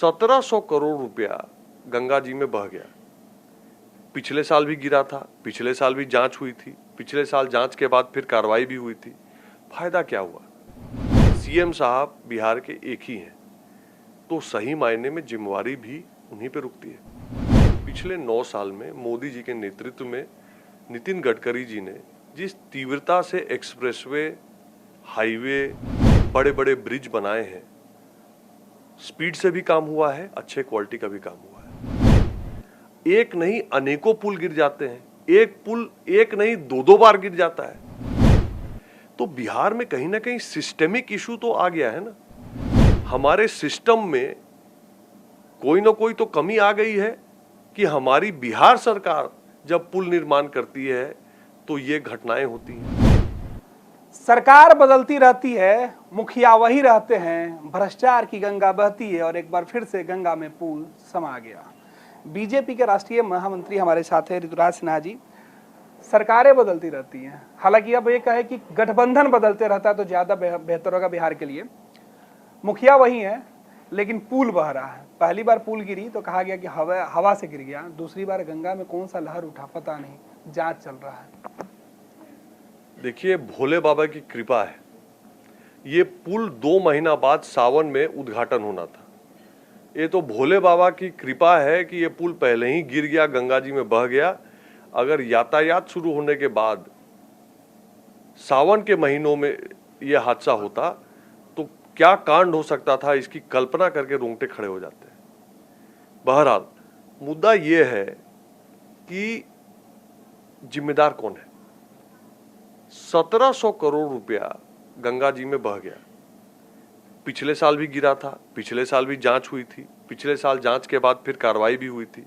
1700 करोड़ रुपया गंगा जी में बह गया। पिछले साल भी गिरा था, पिछले साल भी जांच हुई थी, पिछले साल जांच के बाद फिर कार्रवाई भी हुई थी। फायदा क्या हुआ? सीएम साहब बिहार के एक ही हैं, तो सही मायने में जिम्मेवारी भी उन्हीं पे रुकती है। पिछले 9 साल में मोदी जी के नेतृत्व में नितिन गडकरी जी ने जिस तीव्रता से एक्सप्रेसवे, हाईवे, बड़े बड़े ब्रिज बनाए हैं, स्पीड से भी काम हुआ है, अच्छे क्वालिटी का भी काम हुआ है। एक नहीं अनेकों पुल गिर जाते हैं, एक पुल एक नहीं 2-2 बार गिर जाता है। तो बिहार में कहीं ना कहीं सिस्टेमिक इशू तो आ गया है ना। हमारे सिस्टम में कोई ना कोई तो कमी आ गई है कि हमारी बिहार सरकार जब पुल निर्माण करती है तो ये घटनाएं होती हैं। सरकार बदलती रहती है, मुखिया वही रहते हैं, भ्रष्टाचार की गंगा बहती है और एक बार फिर से गंगा में पुल समा गया। बीजेपी के राष्ट्रीय महामंत्री हमारे साथ है ऋतुराज सिन्हा जी। सरकारें बदलती रहती हैं, हालांकि अब ये कहे कि गठबंधन बदलते रहता है तो ज्यादा बेहतर होगा बिहार के लिए। मुखिया वही है लेकिन पुल बह रहा है। पहली बार पुल गिरी तो कहा गया कि हवा से गिर गया, दूसरी बार गंगा में कौन सा लहर उठा पता नहीं, जांच चल रहा है। देखिए, भोले बाबा की कृपा है। ये पुल 2 महीना बाद सावन में उद्घाटन होना था। ये तो भोले बाबा की कृपा है कि ये पुल पहले ही गिर गया, गंगा जी में बह गया। अगर यातायात शुरू होने के बाद सावन के महीनों में यह हादसा होता तो क्या कांड हो सकता था, इसकी कल्पना करके रोंगटे खड़े हो जाते हैं। बहरहाल मुद्दा यह है कि जिम्मेदार कौन है। 1700 करोड़ रुपया गंगा जी में बह गया। पिछले साल भी गिरा था, पिछले साल भी जांच हुई थी, पिछले साल जांच के बाद फिर कार्रवाई भी हुई थी।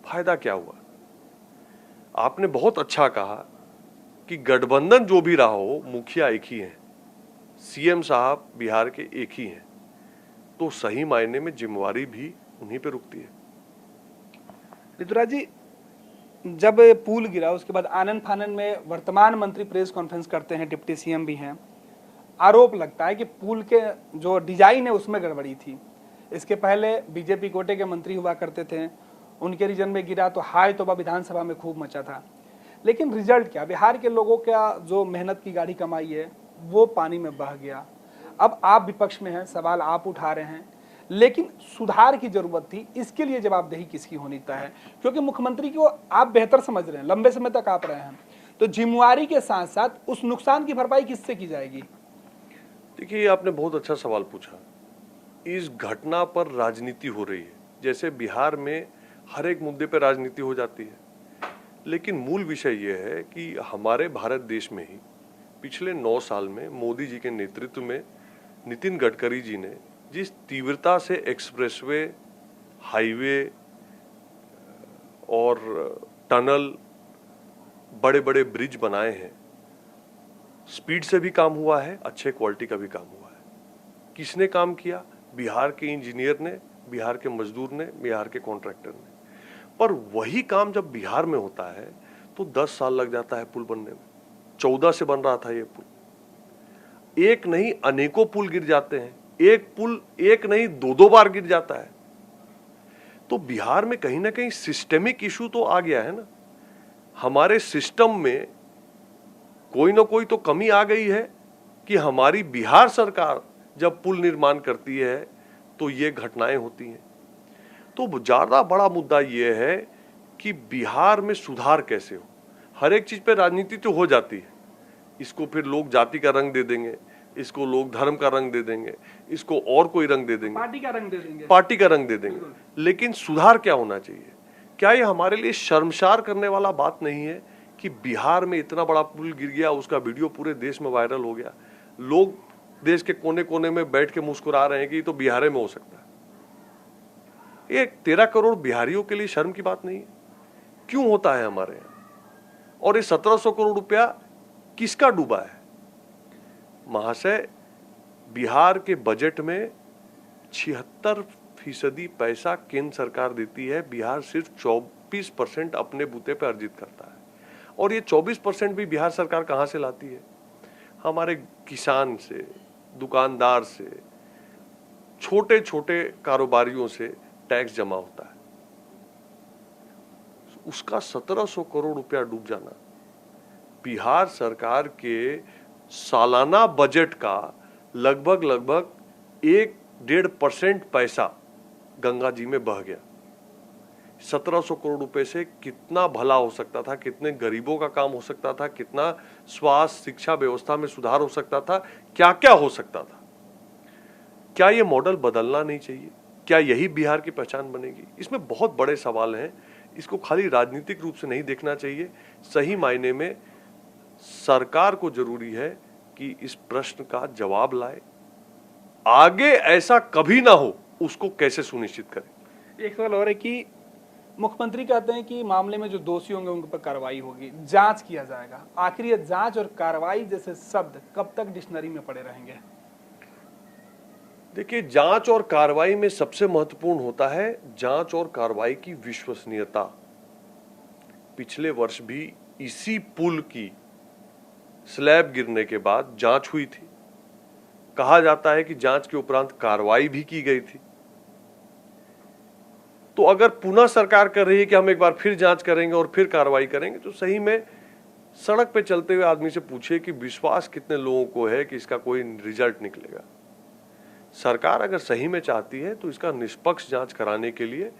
फायदा क्या हुआ? आपने बहुत अच्छा कहा कि गठबंधन जो भी रहा हो, मुखिया एक ही है, सीएम साहब बिहार के एक ही हैं, तो सही मायने में जिम्मेवारी भी उन्हीं पे रुकती है। ऋतुराज जी, जब पुल गिरा उसके बाद आनन फानन में वर्तमान मंत्री प्रेस कॉन्फ्रेंस करते हैं, डिप्टी सीएम भी हैं। आरोप लगता है कि पुल के जो डिजाइन है उसमें गड़बड़ी थी। इसके पहले बीजेपी कोटे के मंत्री हुआ करते थे, उनके रीजन में गिरा तो हाय तौबा विधानसभा में खूब मचा था। लेकिन रिजल्ट क्या? बिहार के लोगों का जो मेहनत की गाढ़ी कमाई है वो पानी में बह गया। अब आप विपक्ष में हैं, सवाल आप उठा रहे हैं, लेकिन सुधार की जरूरत थी। इसके लिए जवाबदेही किसकी होनी तय है? क्योंकि मुख्यमंत्री को आप बेहतर समझ रहे हैं, लंबे समय तक आप रहे हैं, तो जिम्मेवारी के साथ साथ उस नुकसान की भरपाई किससे की जाएगी? देखिए, आपने बहुत अच्छा सवाल पूछा। इस घटना पर राजनीति हो रही है, जैसे बिहार में हर एक मुद्दे पर राजनीति हो जाती है। लेकिन मूल विषय यह है कि हमारे भारत देश में ही पिछले 9 साल में मोदी जी के नेतृत्व में नितिन गडकरी जी ने जिस तीव्रता से एक्सप्रेसवे, हाईवे और टनल, बड़े बड़े ब्रिज बनाए हैं, स्पीड से भी काम हुआ है, अच्छे क्वालिटी का भी काम हुआ है। किसने काम किया? बिहार के इंजीनियर ने, बिहार के मजदूर ने, बिहार के कॉन्ट्रैक्टर ने। पर वही काम जब बिहार में होता है तो 10 साल लग जाता है पुल बनने में। 14 से बन रहा था ये पुल। एक नहीं अनेकों पुल गिर जाते हैं, एक पुल एक नहीं 2-2 बार गिर जाता है। तो बिहार में कहीं ना कहीं सिस्टेमिक इशू तो आ गया है ना। हमारे सिस्टम में कोई ना कोई तो कमी आ गई है कि हमारी बिहार सरकार जब पुल निर्माण करती है तो ये घटनाएं होती हैं। तो ज्यादा बड़ा मुद्दा ये है कि बिहार में सुधार कैसे हो। हर एक चीज पे राजनीति तो हो जाती है। इसको फिर लोग जाति का रंग दे देंगे, इसको लोग धर्म का रंग दे देंगे, इसको और कोई रंग दे देंगे, पार्टी का रंग दे देंगे, पार्टी का रंग दे देंगे। लेकिन सुधार क्या होना चाहिए? क्या ये हमारे लिए शर्मसार करने वाला बात नहीं है कि बिहार में इतना बड़ा पुल गिर गया, उसका वीडियो पूरे देश में वायरल हो गया, लोग देश के कोने कोने में बैठ के मुस्कुरा रहे हैं कि तो बिहार में हो सकता है। ये 13 करोड़ बिहारियों के लिए शर्म की बात नहीं है? क्यों होता है हमारे यहाँ? और ये 1700 करोड़ रुपया किसका डूबा है? महाशय, बिहार के बजट में 76% पैसा केंद्र सरकार देती है, बिहार सिर्फ 24% अपने बूते पर अर्जित करता है। और ये 24% भी बिहार सरकार कहां से लाती है? हमारे किसान से, दुकानदार से, छोटे छोटे कारोबारियों से टैक्स जमा होता है, उसका 1700 करोड़ रुपया डूब जाना बिहार सरकार के सालाना बजट का लगभग 1-1.5% पैसा गंगा जी में बह गया। 1700 करोड़ रुपए से कितना भला हो सकता था, कितने गरीबों का काम हो सकता था, कितना स्वास्थ्य शिक्षा व्यवस्था में सुधार हो सकता था, क्या क्या हो सकता था। क्या ये मॉडल बदलना नहीं चाहिए? क्या यही बिहार की पहचान बनेगी? इसमें बहुत बड़े सवाल हैं। इसको खाली राजनीतिक रूप से नहीं देखना चाहिए। सही मायने में सरकार को जरूरी है कि इस प्रश्न का जवाब लाए, आगे ऐसा कभी ना हो उसको कैसे सुनिश्चित करें। एक सवाल और है कि मुख्यमंत्री कहते हैं कि मामले में जो दोषी होंगे उनके पर कार्रवाई होगी, जांच किया जाएगा। आखिर ये जांच और कार्रवाई जैसे शब्द कब तक डिक्शनरी में पड़े रहेंगे? देखिए, जांच और कार्रवाई में सबसे महत्वपूर्ण होता है जांच और कार्रवाई की विश्वसनीयता। पिछले वर्ष भी इसी पुल की स्लैब गिरने के बाद जांच हुई थी। कहा जाता है कि जांच के उपरांत कार्रवाई भी की गई थी। तो अगर पुनः सरकार कर रही है कि हम एक बार फिर जांच करेंगे और फिर कार्रवाई करेंगे, तो सही में सड़क पे चलते हुए आदमी से पूछे कि विश्वास कितने लोगों को है कि इसका कोई रिजल्ट निकलेगा। सरकार अगर सही में चाहती है तो इसका निष्पक्ष जांच कराने के लिए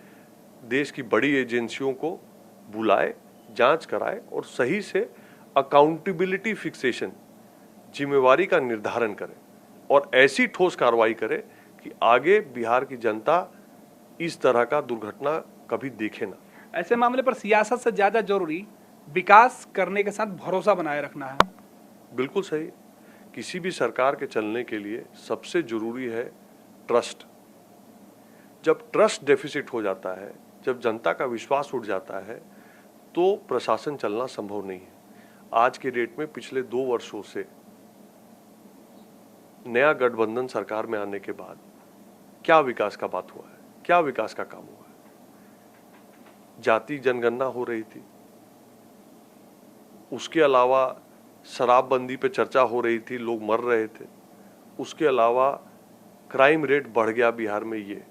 देश की बड़ी एजेंसियों को बुलाए, जांच कराए और सही से अकाउंटेबिलिटी फिक्सेशन, जिम्मेवारी का निर्धारण करे और ऐसी ठोस कार्रवाई करे कि आगे बिहार की जनता इस तरह का दुर्घटना कभी देखे ना। ऐसे मामले पर सियासत से ज्यादा जरूरी विकास करने के साथ भरोसा बनाए रखना है। बिल्कुल सही। किसी भी सरकार के चलने के लिए सबसे जरूरी है ट्रस्ट। जब ट्रस्ट डेफिसिट हो जाता है, जब जनता का विश्वास उठ जाता है, तो प्रशासन चलना संभव नहीं है। आज के डेट में पिछले 2 वर्षों से नया गठबंधन सरकार में आने के बाद क्या विकास का बात हुआ है, क्या विकास का काम हुआ है? जाति जनगणना हो रही थी, उसके अलावा शराबबंदी पे चर्चा हो रही थी, लोग मर रहे थे, उसके अलावा क्राइम रेट बढ़ गया बिहार में। ये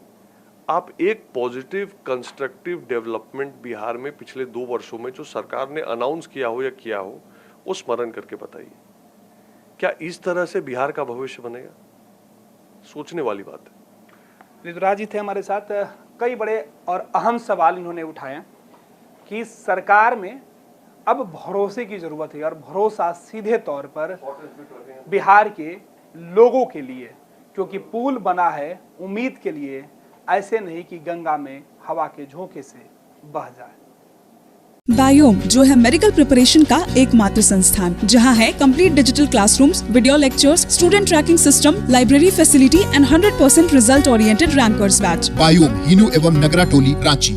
आप एक पॉजिटिव कंस्ट्रक्टिव डेवलपमेंट बिहार में पिछले 2 वर्षों में जो सरकार ने अनाउंस किया हो या किया हो, वो स्मरण करके बताइए। क्या इस तरह से बिहार का भविष्य बनेगा? सोचने वाली बात है। ऋतुराज जी थे हमारे साथ। कई बड़े और अहम सवाल इन्होंने उठाए कि सरकार में अब भरोसे की जरूरत है और भरोसा सीधे तौर पर बिहार के लोगों के लिए, क्योंकि पुल बना है उम्मीद के लिए, ऐसे नहीं कि गंगा में हवा के झोंके से बह जाए। बायोम जो है मेडिकल प्रिपरेशन का एकमात्र संस्थान, जहां है complete digital classrooms, video lectures, student tracking system, library facility and 100% result oriented rankers batch. Biome, Hinoo एवं नगरा टोली, रांची।